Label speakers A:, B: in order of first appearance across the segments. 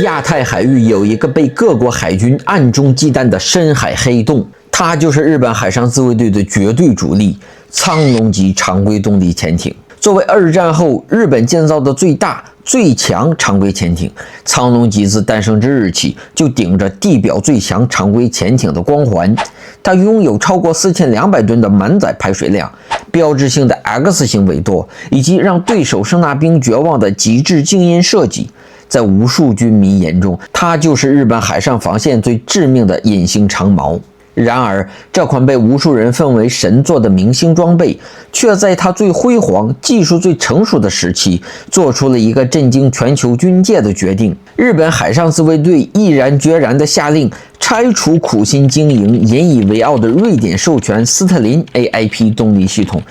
A: 亚太海域有一个被各国海军暗中忌惮的深海黑洞，它就是日本海上自卫队的绝对主力——苍龙级常规动力潜艇。作为二战后日本建造的最大、最强常规潜艇，苍龙级自诞生之日起就顶着地表最强常规潜艇的光环。它拥有超过4200吨的满载排水量，标志性的 X 型尾舵，以及让对手声纳兵绝望的极致静音设计。在无数军迷眼中，它就是日本海上防线最致命的隐形长矛。然而，这款被无数人奉为神作的明星装备，却在它最辉煌、技术最成熟的时期，做出了一个震惊全球军界的决定。日本海上自卫队毅然决然地下令拆除苦心经营、引以为傲的瑞典授权斯特林 AIP 动力系统，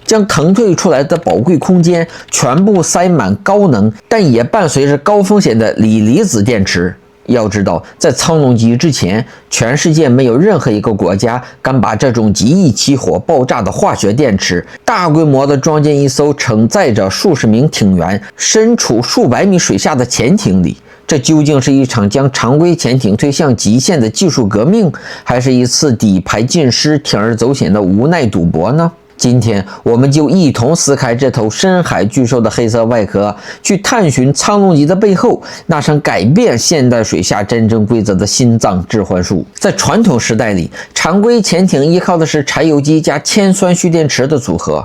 A: 将腾退出来的宝贵空间全部塞满高能，但也伴随着高风险的锂离子电池。要知道，在苍龙级之前，全世界没有任何一个国家敢把这种极易起火爆炸的化学电池大规模地装进一艘承载着数十名艇员、身处数百米水下的潜艇里。这究竟是一场将常规潜艇推向极限的技术革命，还是一次底牌尽失、铤而走险的无奈赌博呢？今天，我们就一同撕开这头深海巨兽的黑色外壳，去探寻苍龙级的背后那扇改变现代水下战争规则的心脏致幻术。在传统时代里，常规潜艇依靠的是柴油机加铅酸蓄电池的组合。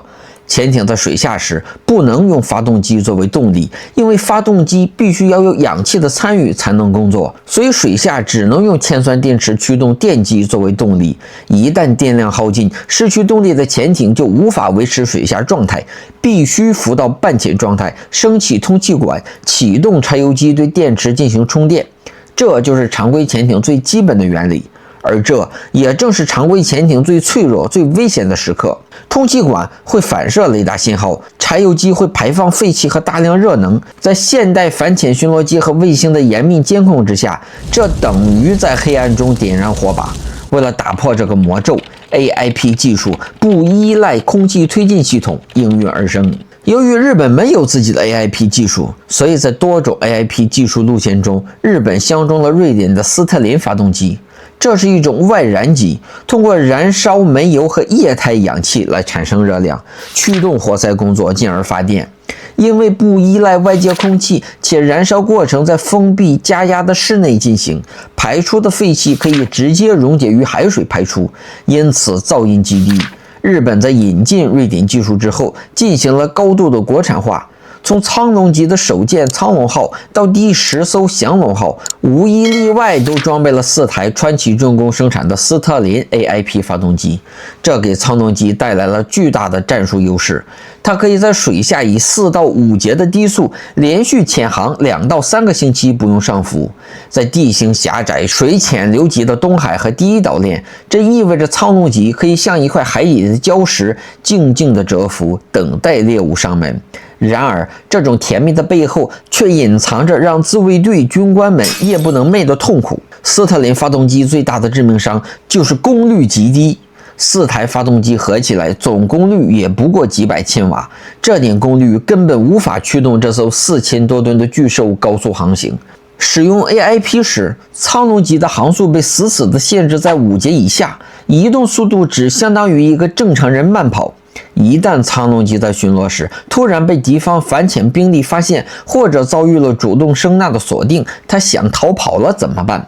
A: 潜艇在水下时不能用发动机作为动力，因为发动机必须要有氧气的参与才能工作，所以水下只能用铅酸电池驱动电机作为动力。一旦电量耗尽，失去动力的潜艇就无法维持水下状态，必须浮到半潜状态，升起通气管，启动柴油机对电池进行充电。这就是常规潜艇最基本的原理。而这也正是常规潜艇最脆弱、最危险的时刻。通气管会反射雷达信号，柴油机会排放废气和大量热能。在现代反潜巡逻机和卫星的严密监控之下，这等于在黑暗中点燃火把。为了打破这个魔咒， AIP 技术不依赖空气推进系统应运而生。由于日本没有自己的 AIP 技术，所以在多种 AIP 技术路线中，日本相中了瑞典的斯特林发动机。这是一种外燃机，通过燃烧煤油和液态氧气来产生热量，驱动活塞工作，进而发电。因为不依赖外界空气，且燃烧过程在封闭加压的室内进行，排出的废气可以直接溶解于海水排出，因此噪音极低。日本在引进瑞典技术之后，进行了高度的国产化。从苍龙级的首舰苍龙号到第10艘降龙号，无一例外都装备了4台川崎重工生产的斯特林 AIP 发动机，这给苍龙级带来了巨大的战术优势。它可以在水下以4到5节的低速连续潜航2到3个星期不用上浮。在地形狭窄、水浅流急的东海和第一岛链，这意味着苍龙级可以像一块海底的礁石，静静地蛰伏，等待猎物上门。然而，这种甜蜜的背后却隐藏着让自卫队军官们夜不能寐的痛苦。斯特林发动机最大的致命伤就是功率极低，4台发动机合起来总功率也不过几百千瓦，这点功率根本无法驱动这艘4000多吨的巨兽高速航行。使用 AIP 时，苍龙级的航速被死死地限制在5节以下，移动速度只相当于一个正常人慢跑。一旦苍龙级在巡逻时突然被敌方反潜兵力发现，或者遭遇了主动声纳的锁定，他想逃跑了怎么办？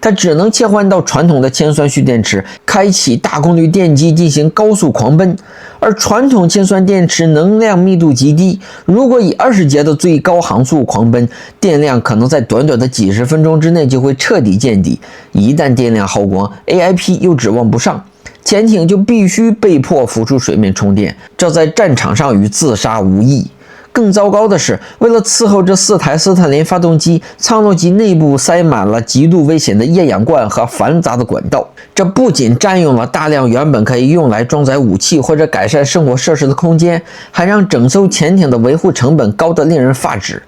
A: 他只能切换到传统的铅酸蓄电池，开启大功率电机进行高速狂奔。而传统铅酸电池能量密度极低，如果以20节的最高航速狂奔，电量可能在短短的几十分钟之内就会彻底见底。一旦电量耗光， AIP 又指望不上，潜艇就必须被迫浮出水面充电，这在战场上与自杀无异。更糟糕的是，为了伺候这4台斯特林发动机，苍龙级内部塞满了极度危险的液氧罐和繁杂的管道。这不仅占用了大量原本可以用来装载武器或者改善生活设施的空间，还让整艘潜艇的维护成本高得令人发指。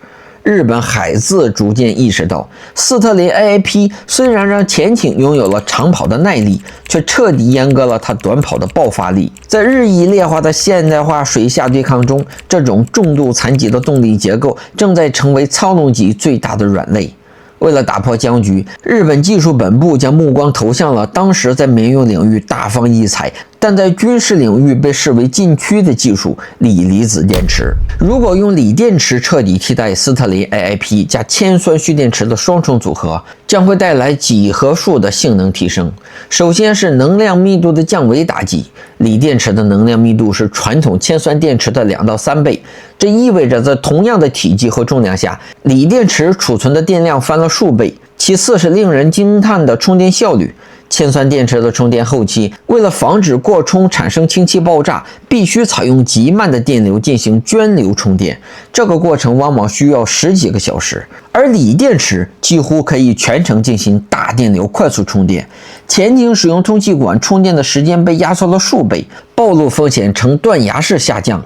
A: 日本海自逐渐意识到，斯特林 AIP 虽然让潜艇拥有了长跑的耐力，却彻底阉割了它短跑的爆发力。在日益劣化的现代化水下对抗中，这种重度残疾的动力结构正在成为苍龙级最大的软肋。为了打破僵局，日本技术本部将目光投向了当时在民用领域大放异彩，但在军事领域被视为禁区的技术——锂离子电池。如果用锂电池彻底替代斯特林 AIP 加铅酸蓄电池的双重组合，将会带来几何数的性能提升。首先是能量密度的降维打击，锂电池的能量密度是传统铅酸电池的2到3倍，这意味着在同样的体积和重量下，锂电池储存的电量翻了数倍。其次是令人惊叹的充电效率。铅酸电池的充电后期，为了防止过充产生氢气爆炸，必须采用极慢的电流进行涓流充电，这个过程往往需要10几个小时。而锂电池几乎可以全程进行大电流快速充电，潜艇使用通气管充电的时间被压缩了数倍，暴露风险呈断崖式下降。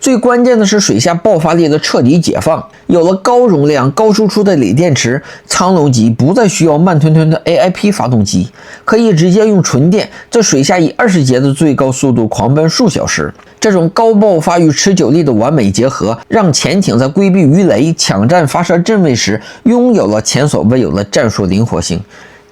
A: 最关键的是水下爆发力的彻底解放，有了高容量、高输出的锂电池，苍龙级不再需要慢吞吞的 AIP 发动机，可以直接用纯电在水下以20节的最高速度狂奔数小时。这种高爆发与持久力的完美结合，让潜艇在规避鱼雷、抢占发射阵位时，拥有了前所未有的战术灵活性。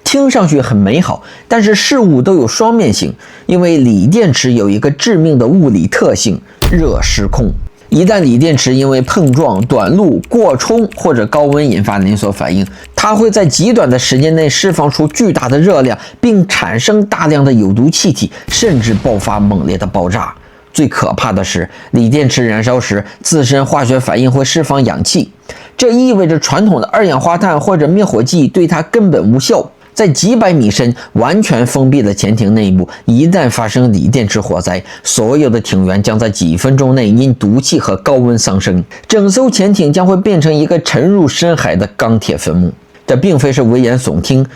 A: 听上去很美好，但是事物都有双面性，因为锂电池有一个致命的物理特性——热失控。一旦锂电池因为碰撞、短路、过充或者高温引发连锁反应，它会在极短的时间内释放出巨大的热量，并产生大量的有毒气体，甚至爆发猛烈的爆炸。最可怕的是，锂电池燃烧时，自身化学反应会释放氧气，这意味着传统的二氧化碳或者灭火剂对它根本无效。在几百米深、完全封闭的潜艇内部，一旦发生锂电池火灾，所有的艇员将在几分钟内因毒气和高温丧生，整艘潜艇将会变成一个沉入深海的钢铁坟墓。这并非是危言耸听，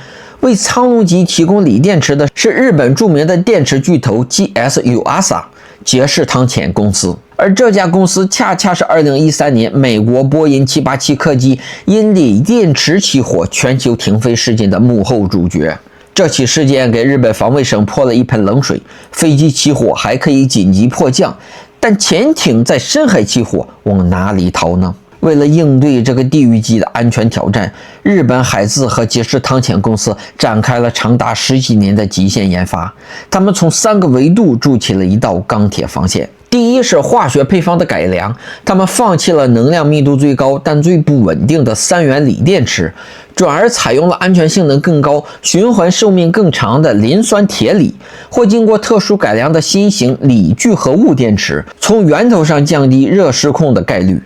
A: 为苍龙级提供锂电池的是日本著名的电池巨头 GS Yuasa 杰士汤浅公司。而这家公司恰恰是2013年美国波音787客机因锂电池起火全球停飞事件的幕后主角。这起事件给日本防卫省泼了一盆冷水，飞机起火还可以紧急迫降，但潜艇在深海起火往哪里逃呢？为了应对这个地狱级的安全挑战，日本海自和杰士汤浅公司展开了长达10几年的极限研发。他们从3个维度筑起了一道钢铁防线。第一是化学配方的改良，他们放弃了能量密度最高但最不稳定的3元锂电池，转而采用了安全性能更高、循环寿命更长的磷酸铁锂，或经过特殊改良的新型锂聚合物电池，从源头上降低热失控的概率。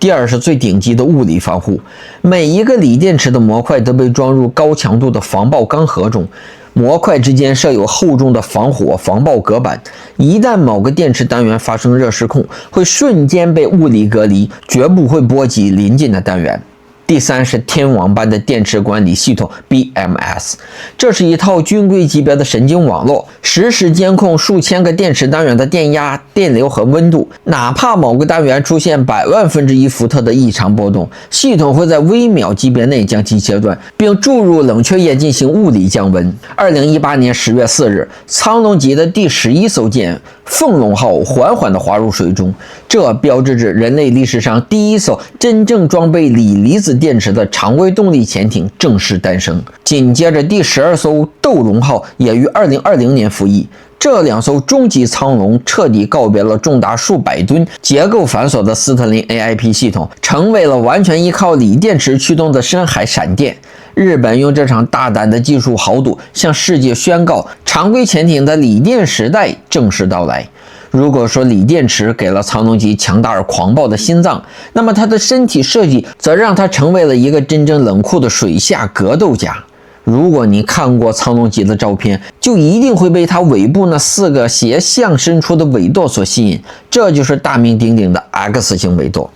A: 第二是最顶级的物理防护，每一个锂电池的模块都被装入高强度的防爆钢盒中，模块之间设有厚重的防火防爆隔板，一旦某个电池单元发生热失控，会瞬间被物理隔离，绝不会波及邻近的单元。第三是天网般的电池管理系统 BMS， 这是一套军规级别的神经网络，实时监控数千个电池单元的电压、电流和温度，哪怕某个单元出现100万分之1伏特的异常波动，系统会在微秒级别内将其切断，并注入冷却液进行物理降温。2018年10月4日，苍龙级的第11艘舰凤龙号缓缓地滑入水中，这标志着人类历史上第一艘真正装备锂离子电池的常规动力潜艇正式诞生。紧接着第12艘斗龙号也于2020年服役。这2艘中级苍龙彻底告别了重达数百吨、结构繁琐的斯特林 AIP 系统，成为了完全依靠锂电池驱动的深海闪电。日本用这场大胆的技术豪赌，向世界宣告常规潜艇的锂电时代正式到来。如果说锂电池给了苍龙级强大而狂暴的心脏，那么它的身体设计则让它成为了一个真正冷酷的水下格斗家。如果你看过苍龙级的照片，就一定会被它尾部那4个斜向伸出的尾舵所吸引，这就是大名鼎鼎的 X 型尾舵。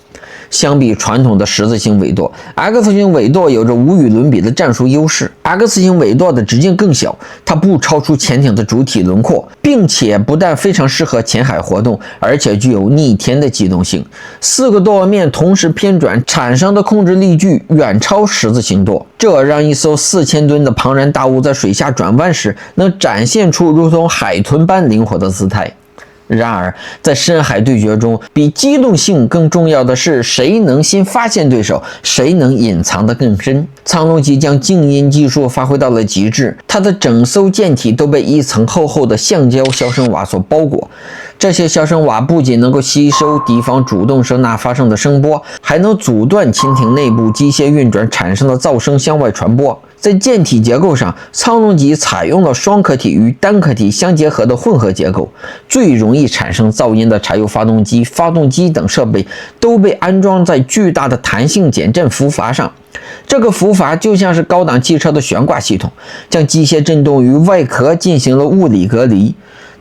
A: 相比传统的十字形尾舵， X 型尾舵有着无与伦比的战术优势。X 型尾舵的直径更小，它不超出潜艇的主体轮廓，并且不但非常适合潜海活动，而且具有逆天的机动性。4个舵面同时偏转产生的控制力矩远超十字形舵，这让一艘4000吨的庞然大物在水下转弯时能展现出如同海豚般灵活的姿态。然而，在深海对决中，比机动性更重要的是谁能先发现对手，谁能隐藏得更深。苍龙级将静音技术发挥到了极致，它的整艘舰体都被一层厚厚的橡胶消声瓦所包裹。这些消声瓦不仅能够吸收敌方主动声呐发生的声波，还能阻断潜艇内部机械运转产生的噪声向外传播。在舰体结构上，苍龙级采用了双壳体与单壳体相结合的混合结构，最容易产生噪音的柴油发动机、发动机等设备都被安装在巨大的弹性减震浮阀上。这个浮阀就像是高档汽车的悬挂系统，将机械振动与外壳进行了物理隔离。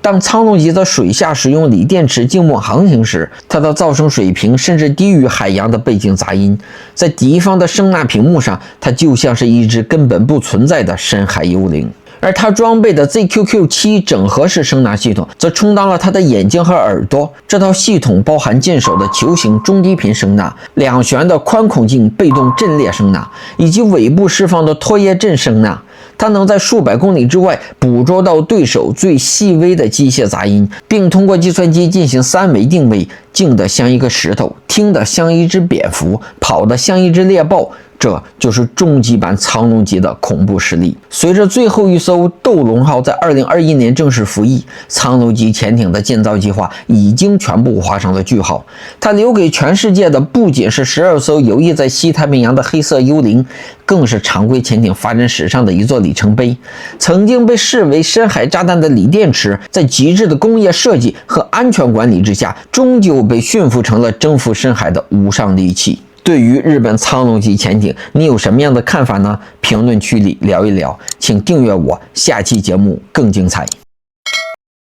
A: 当苍龙级在水下使用锂电池静默航行时，它的噪声水平甚至低于海洋的背景杂音。在敌方的声呐屏幕上，它就像是一只根本不存在的深海幽灵。而它装备的 ZQQ7 整合式声呐系统则充当了它的眼睛和耳朵。这套系统包含舰首的球形中低频声呐、两旋的宽孔径被动阵列声呐，以及尾部释放的拖曳阵声呐。它能在数百公里之外捕捉到对手最细微的机械杂音，并通过计算机进行3维定位，静得像一个石头，听得像一只蝙蝠，跑得像一只猎豹。这就是终极版苍龙级的恐怖实力。随着最后一艘斗龙号在2021年正式服役，苍龙级潜艇的建造计划已经全部画上了句号。它留给全世界的不仅是12艘游弋在西太平洋的黑色幽灵，更是常规潜艇发展史上的一座里程碑。曾经被视为深海炸弹的锂电池，在极致的工业设计和安全管理之下，终究被驯服成了征服深海的无上利器。对于日本苍龙级潜艇，你有什么样的看法呢？评论区里聊一聊，请订阅我，下期节目更精彩。